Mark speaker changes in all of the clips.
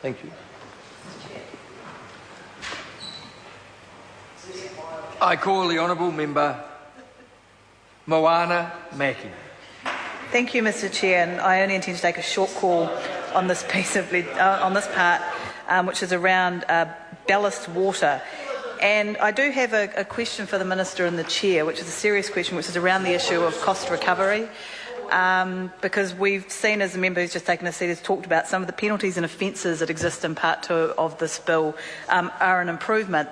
Speaker 1: Thank you. I call the honourable member Moana Maki.
Speaker 2: Thank you, Mr. Chair. And I only intend to take a short call on this piece of on this part, which is around ballast water. And I do have a question for the Minister and the Chair, which is a serious question, which is around the issue of cost recovery. Because we've seen, as the member who's just taken a seat has talked about, some of the penalties and offences that exist in Part 2 of this bill are an improvement.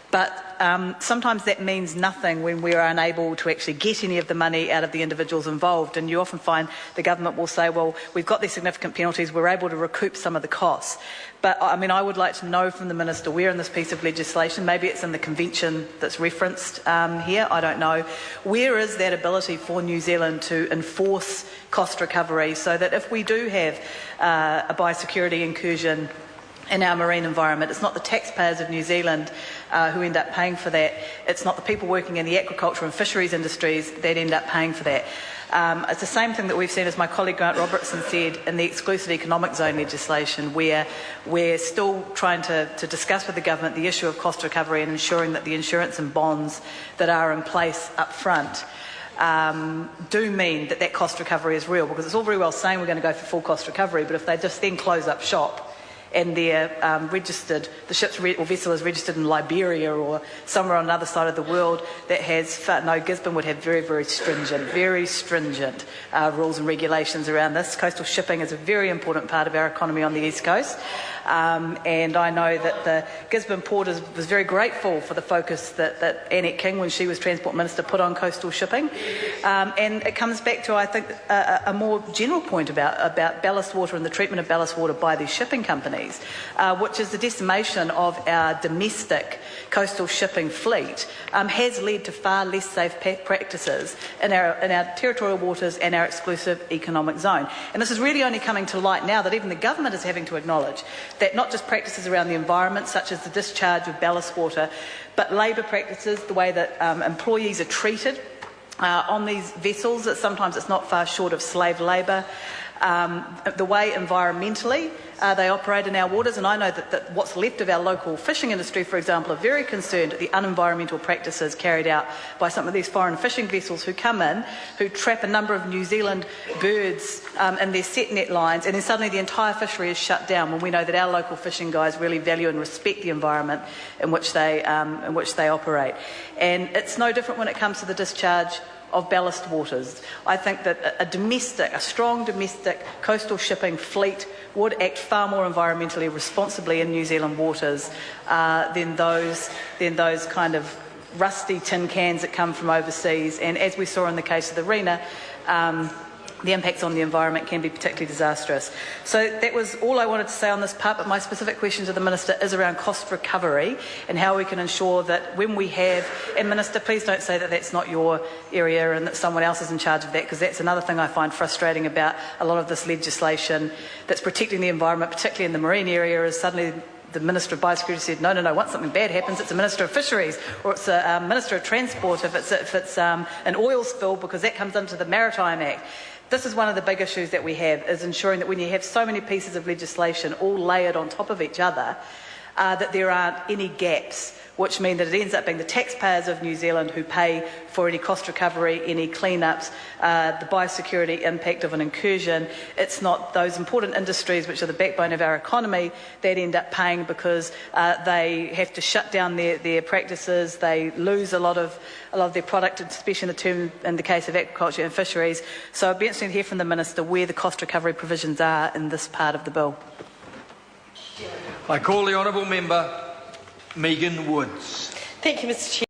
Speaker 2: But sometimes that means nothing when we are unable to actually get any of the money out of the individuals involved. And you often find the government will say, well, we've got these significant penalties, we're able to recoup some of the costs. But I mean, I would like to know from the Minister where in this piece of legislation, maybe it's in the convention that's referenced here, I don't know, where is that ability for New Zealand to enforce cost recovery so that if we do have a biosecurity incursion in our marine environment, it's not the taxpayers of New Zealand who end up paying for that. It's not the people working in the aquaculture and fisheries industries that end up paying for that. It's the same thing that we've seen, as my colleague Grant Robertson said, in the exclusive economic zone legislation, where we're still trying to discuss with the government the issue of cost recovery and ensuring that the insurance and bonds that are in place up front do mean that that cost recovery is real, because it's all very well saying we're going to go for full cost recovery, but if they just then close up shop and they're registered, the ship's or vessel is registered in Liberia or somewhere on another side of the world that has, no, Gisborne would have very, very stringent rules and regulations around this. Coastal shipping is a very important part of our economy on the East Coast. And I know that the Gisborne Port was very grateful for the focus that Annette King, when she was Transport Minister, put on coastal shipping. And it comes back to, I think, a more general point about ballast water and the treatment of ballast water by these shipping companies, which is the decimation of our domestic coastal shipping fleet has led to far less safe practices in our territorial waters and our exclusive economic zone. And this is really only coming to light now that even the government is having to acknowledge that not just practices around the environment, such as the discharge of ballast water, but labour practices, the way that employees are treated on these vessels, that sometimes it's not far short of slave labour, the way environmentally they operate in our waters. And I know that what's left of our local fishing industry, for example, are very concerned at the unenvironmental practices carried out by some of these foreign fishing vessels who come in, who trap a number of New Zealand birds in their set net lines, and then suddenly the entire fishery is shut down, when we know that our local fishing guys really value and respect the environment in which they operate. And it's no different when it comes to the discharge of ballast waters. I think that a strong domestic coastal shipping fleet would act far more environmentally responsibly in New Zealand waters than those kind of rusty tin cans that come from overseas. And as we saw in the case of the Rena, the impacts on the environment can be particularly disastrous. So that was all I wanted to say on this part, but my specific question to the Minister is around cost recovery and how we can ensure that when we have, and Minister, please don't say that that's not your area and that someone else is in charge of that, because that's another thing I find frustrating about a lot of this legislation that's protecting the environment, particularly in the marine area, is suddenly the Minister of Biosecurity said, no, once something bad happens, it's a Minister of Fisheries, or it's a Minister of Transport if it's an oil spill, because that comes under the Maritime Act. This is one of the big issues that we have, is ensuring that when you have so many pieces of legislation all layered on top of each other, that there aren't any gaps, which mean that it ends up being the taxpayers of New Zealand who pay for any cost recovery, any clean-ups, the biosecurity impact of an incursion. It's not those important industries which are the backbone of our economy that end up paying, because they have to shut down their practices, they lose a lot of their product, especially in the case of aquaculture and fisheries. So I'd be interested to hear from the Minister where the cost recovery provisions are in this part of the bill.
Speaker 1: I call the honourable member Megan Woods.
Speaker 3: Thank you, Mr. Chair.